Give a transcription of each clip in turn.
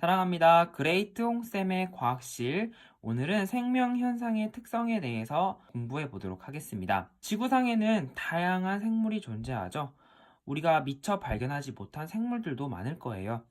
사랑합니다. 그레이트 홍쌤의 과학실. 오늘은 생명현상의 특성에 대해서 공부해 보도록 하겠습니다. 지구상에는 다양한 생물이 존재하죠. 우리가 미처 발견하지 못한 생물들도 많을 거예요.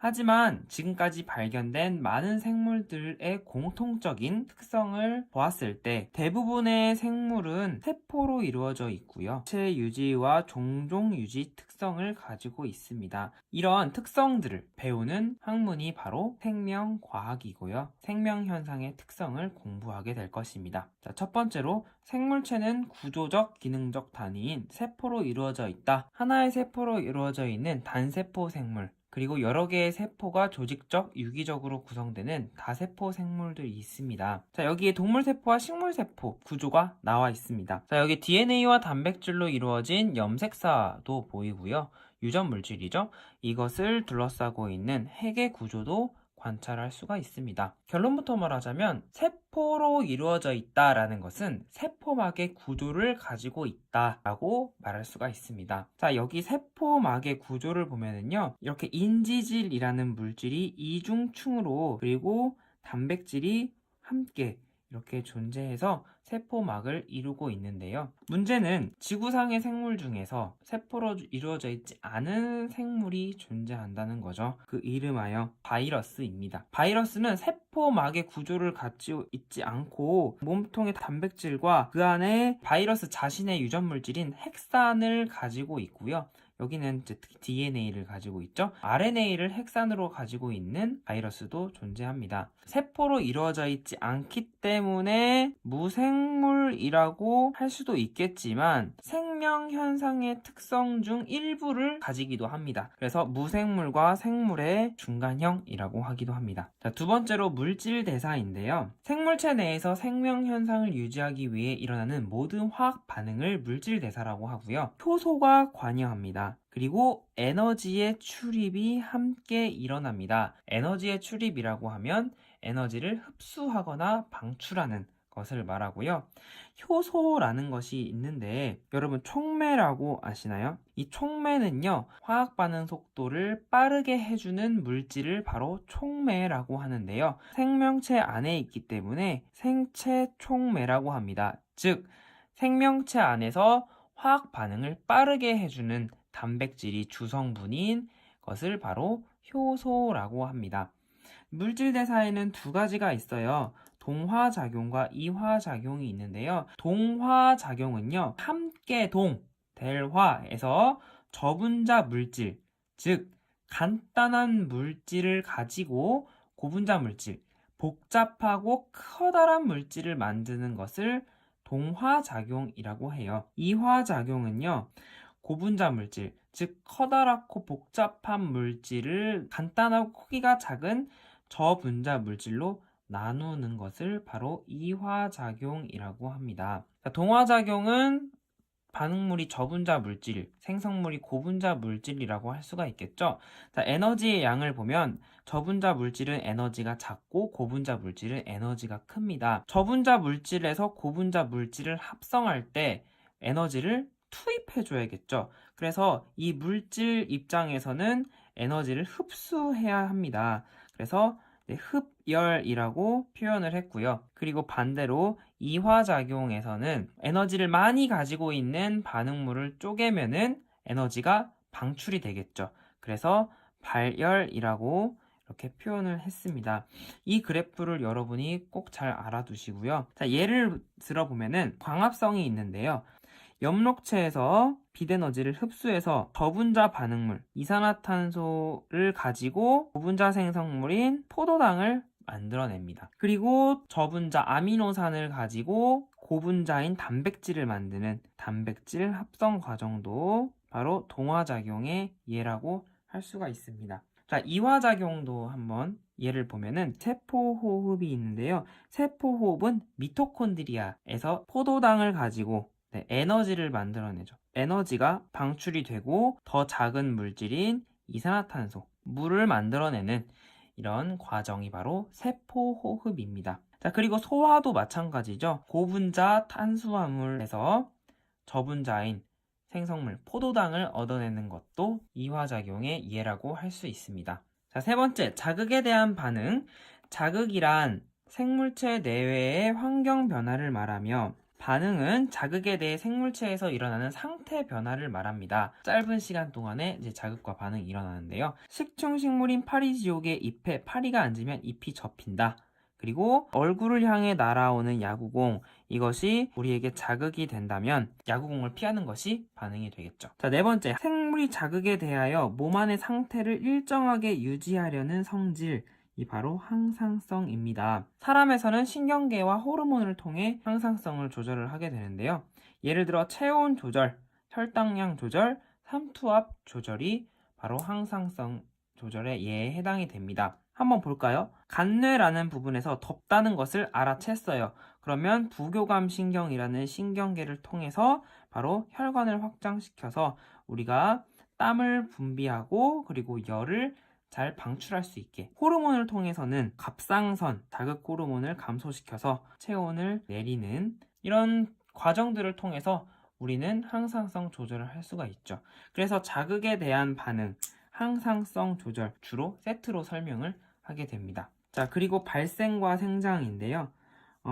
하지만 지금까지 발견된 많은 생물들의 공통적인 특성을 보았을 때 대부분의 생물은 세포로 이루어져 있고요. 체 유지와 종종 유지 특성을 가지고 있습니다. 이런 특성들을 배우는 학문이 바로 생명과학이고요. 생명현상의 특성을 공부하게 될 것입니다. 자, 첫 번째로 생물체는 구조적, 기능적 단위인 세포로 이루어져 있다. 하나의 세포로 이루어져 있는 단세포 생물, 그리고 여러 개의 세포가 조직적, 유기적으로 구성되는 다세포 생물들이 있습니다. 자, 여기에 동물세포와 식물세포 구조가 나와 있습니다. 자, 여기 DNA와 단백질로 이루어진 염색사도 보이고요. 유전 물질이죠. 이것을 둘러싸고 있는 핵의 구조도 관찰할 수가 있습니다. 결론부터 말하자면 세포로 이루어져 있다라는 것은 세포막의 구조를 가지고 있다라고 말할 수가 있습니다. 자, 여기 세포막의 구조를 보면은요, 이렇게 인지질이라는 물질이 이중충으로 그리고 단백질이 함께 이렇게 존재해서 세포막을 이루고 있는데요. 문제는 지구상의 생물 중에서 세포로 이루어져 있지 않은 생물이 존재한다는 거죠. 그 이름하여 바이러스입니다. 바이러스는 세포막의 구조를 갖고 있지 않고 몸통의 단백질과 그 안에 바이러스 자신의 유전 물질인 핵산을 가지고 있고요. 여기는 DNA를 가지고 있죠. RNA를 핵산으로 가지고 있는 바이러스도 존재합니다. 세포로 이루어져 있지 않기 때문에 무생물이라고 할 수도 있겠지만 생명현상의 특성 중 일부를 가지기도 합니다. 그래서 무생물과 생물의 중간형이라고 하기도 합니다. 자, 두 번째로 물질 대사인데요. 생물체 내에서 생명현상을 유지하기 위해 일어나는 모든 화학 반응을 물질 대사라고 하고요. 효소가 관여합니다. 그리고 에너지의 출입이 함께 일어납니다. 에너지의 출입이라고 하면 에너지를 흡수하거나 방출하는 것을 말하고요. 효소라는 것이 있는데 여러분 촉매라고 아시나요? 이 촉매는요, 화학 반응 속도를 빠르게 해주는 물질을 바로 촉매라고 하는데요. 생명체 안에 있기 때문에 생체 촉매라고 합니다. 즉 생명체 안에서 화학 반응을 빠르게 해주는 단백질이 주성분인 것을 바로 효소라고 합니다. 물질 대사에는 두 가지가 있어요. 동화작용과 이화작용이 있는데요. 동화작용은요, 함께 될 화에서 저분자 물질, 즉 간단한 물질을 가지고 고분자 물질, 복잡하고 커다란 물질을 만드는 것을 동화작용이라고 해요. 이화작용은요, 고분자 물질, 즉 커다랗고 복잡한 물질을 간단하고 크기가 작은 저분자 물질로 나누는 것을 바로 이화작용이라고 합니다. 동화작용은 반응물이 저분자 물질, 생성물이 고분자 물질이라고 할 수가 있겠죠. 자, 에너지의 양을 보면 저분자 물질은 에너지가 작고 고분자 물질은 에너지가 큽니다. 저분자 물질에서 고분자 물질을 합성할 때 에너지를 투입해줘야겠죠. 그래서 이 물질 입장에서는 에너지를 흡수해야 합니다. 그래서 흡열이라고 표현을 했고요. 그리고 반대로 이화작용에서는 에너지를 많이 가지고 있는 반응물을 쪼개면은 에너지가 방출이 되겠죠. 그래서 발열이라고 이렇게 표현을 했습니다. 이 그래프를 여러분이 꼭 잘 알아두시고요. 자, 예를 들어보면은 광합성이 있는데요. 엽록체에서 빛에너지를 흡수해서 저분자 반응물 이산화탄소를 가지고 고분자 생성물인 포도당을 만들어냅니다. 그리고 저분자 아미노산을 가지고 고분자인 단백질을 만드는 단백질 합성 과정도 바로 동화작용의 예라고 할 수가 있습니다. 자, 이화작용도 한번 예를 보면은 세포호흡이 있는데요. 세포호흡은 미토콘드리아에서 포도당을 가지고 에너지를 만들어내죠. 에너지가 방출이 되고 더 작은 물질인 이산화탄소, 물을 만들어내는 이런 과정이 바로 세포호흡입니다. 자, 그리고 소화도 마찬가지죠. 고분자 탄수화물에서 저분자인 생성물 포도당을 얻어내는 것도 이화작용의 예라고 할 수 있습니다. 자, 세 번째, 자극에 대한 반응. 자극이란 생물체 내외의 환경 변화를 말하며 반응은 자극에 대해 생물체에서 일어나는 상태 변화를 말합니다. 짧은 시간 동안에 이제 자극과 반응이 일어나는데요. 식충식물인 파리지옥의 잎에 파리가 앉으면 잎이 접힌다. 그리고 얼굴을 향해 날아오는 야구공, 이것이 우리에게 자극이 된다면 야구공을 피하는 것이 반응이 되겠죠. 자, 네 번째, 생물이 자극에 대하여 몸 안의 상태를 일정하게 유지하려는 성질, 이 바로 항상성입니다. 사람에서는 신경계와 호르몬을 통해 항상성을 조절을 하게 되는데요. 예를 들어 체온 조절, 혈당량 조절, 삼투압 조절이 바로 항상성 조절의 예에 해당이 됩니다. 한번 볼까요? 간뇌라는 부분에서 덥다는 것을 알아챘어요. 그러면 부교감 신경이라는 신경계를 통해서 바로 혈관을 확장시켜서 우리가 땀을 분비하고 그리고 열을 잘 방출할 수 있게, 호르몬을 통해서는 갑상선, 자극 호르몬을 감소시켜서 체온을 내리는 이런 과정들을 통해서 우리는 항상성 조절을 할 수가 있죠. 그래서 자극에 대한 반응, 항상성 조절, 주로 세트로 설명을 하게 됩니다. 자, 그리고 발생과 생장인데요.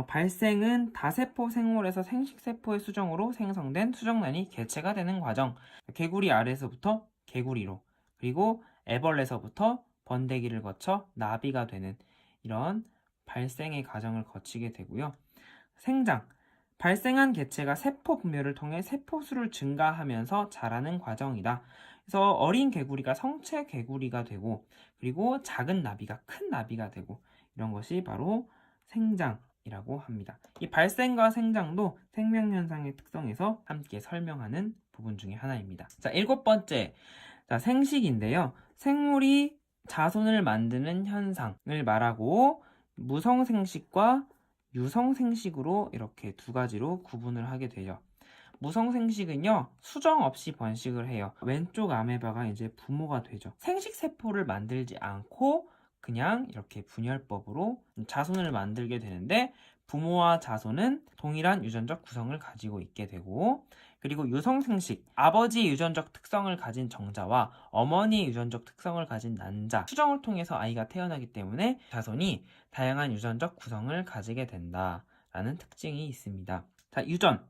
발생은 다세포 생물에서 생식세포의 수정으로 생성된 수정란이 개체가 되는 과정. 개구리 알에서부터 개구리로, 그리고 애벌레서부터 번데기를 거쳐 나비가 되는 이런 발생의 과정을 거치게 되고요. 생장. 발생한 개체가 세포 분멸을 통해 세포수를 증가하면서 자라는 과정이다. 그래서 어린 개구리가 성체 개구리가 되고, 그리고 작은 나비가 큰 나비가 되고, 이런 것이 바로 생장이라고 합니다. 이 발생과 생장도 생명현상의 특성에서 함께 설명하는 부분 중에 하나입니다. 자, 일곱 번째, 생식인데요. 생물이 자손을 만드는 현상을 말하고 무성생식과 유성생식으로 이렇게 두 가지로 구분을 하게 되죠. 무성생식은요, 수정 없이 번식을 해요. 왼쪽 아메바가 이제 부모가 되죠. 생식세포를 만들지 않고 그냥 이렇게 분열법으로 자손을 만들게 되는데, 부모와 자손은 동일한 유전적 구성을 가지고 있게 되고, 그리고 유성생식, 아버지의 유전적 특성을 가진 정자와 어머니의 유전적 특성을 가진 난자, 수정을 통해서 아이가 태어나기 때문에 자손이 다양한 유전적 구성을 가지게 된다라는 특징이 있습니다. 자, 유전.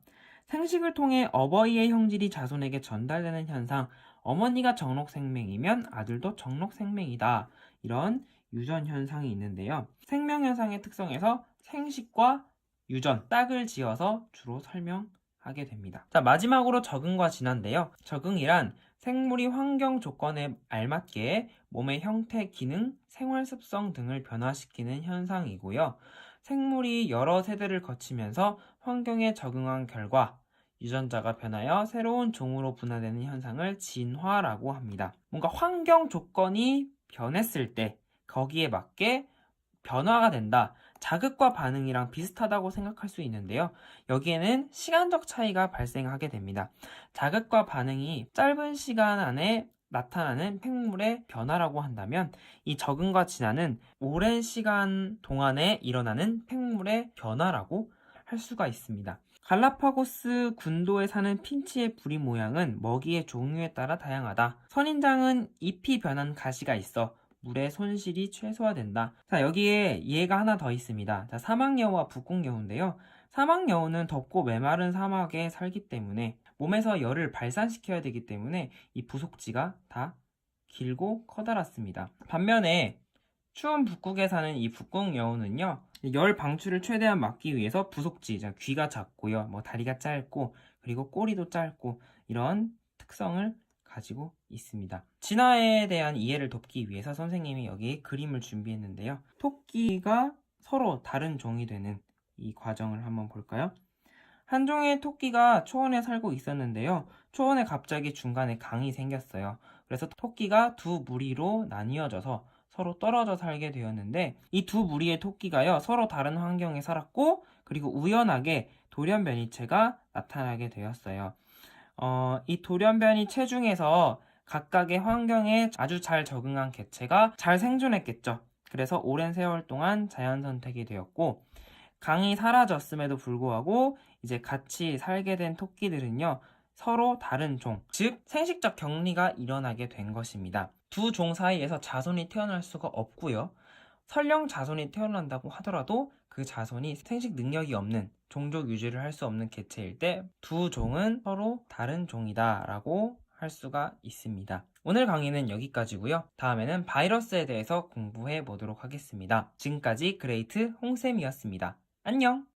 생식을 통해 어버이의 형질이 자손에게 전달되는 현상, 어머니가 정록생명이면 아들도 정록생명이다. 이런 유전 현상이 있는데요. 생명 현상의 특성에서 생식과 유전, 짝을 지어서 주로 설명하게 됩니다. 자, 마지막으로 적응과 진화인데요. 적응이란 생물이 환경 조건에 알맞게 몸의 형태, 기능, 생활 습성 등을 변화시키는 현상이고요. 생물이 여러 세대를 거치면서 환경에 적응한 결과 유전자가 변하여 새로운 종으로 분화되는 현상을 진화라고 합니다. 뭔가 환경 조건이 변했을 때 거기에 맞게 변화가 된다. 자극과 반응이랑 비슷하다고 생각할 수 있는데요. 여기에는 시간적 차이가 발생하게 됩니다. 자극과 반응이 짧은 시간 안에 나타나는 생물의 변화라고 한다면, 이 적응과 진화는 오랜 시간 동안에 일어나는 생물의 변화라고 할 수가 있습니다. 갈라파고스 군도에 사는 핀치의 부리 모양은 먹이의 종류에 따라 다양하다. 선인장은 잎이 변한 가시가 있어 물의 손실이 최소화된다. 자, 여기에 예가 하나 더 있습니다. 자, 사막여우와 북극여우인데요. 사막여우는 덥고 메마른 사막에 살기 때문에 몸에서 열을 발산시켜야 되기 때문에 이 부속지가 다 길고 커다랗습니다. 반면에 추운 북극에 사는 이 북극여우는요, 열 방출을 최대한 막기 위해서 부속지, 귀가 작고요, 다리가 짧고, 그리고 꼬리도 짧고, 이런 특성을 가지고 있습니다. 진화에 대한 이해를 돕기 위해서 선생님이 여기 그림을 준비했는데요. 토끼가 서로 다른 종이 되는 이 과정을 한번 볼까요? 한 종의 토끼가 초원에 살고 있었는데요. 초원에 갑자기 중간에 강이 생겼어요. 그래서 토끼가 두 무리로 나뉘어져서 서로 떨어져 살게 되었는데, 이 두 무리의 토끼가요, 서로 다른 환경에 살았고, 그리고 우연하게 돌연변이체가 나타나게 되었어요. 이 돌연변이체 중에서 각각의 환경에 아주 잘 적응한 개체가 잘 생존했겠죠. 그래서 오랜 세월 동안 자연 선택이 되었고, 강이 사라졌음에도 불구하고 이제 같이 살게 된 토끼들은요, 서로 다른 종, 즉 생식적 격리가 일어나게 된 것입니다. 두 종 사이에서 자손이 태어날 수가 없고요. 설령 자손이 태어난다고 하더라도 그 자손이 생식 능력이 없는, 종족 유지를 할 수 없는 개체일 때 두 종은 서로 다른 종이다 라고 할 수가 있습니다. 오늘 강의는 여기까지고요. 다음에는 바이러스에 대해서 공부해 보도록 하겠습니다. 지금까지 그레이트 홍쌤이었습니다. 안녕!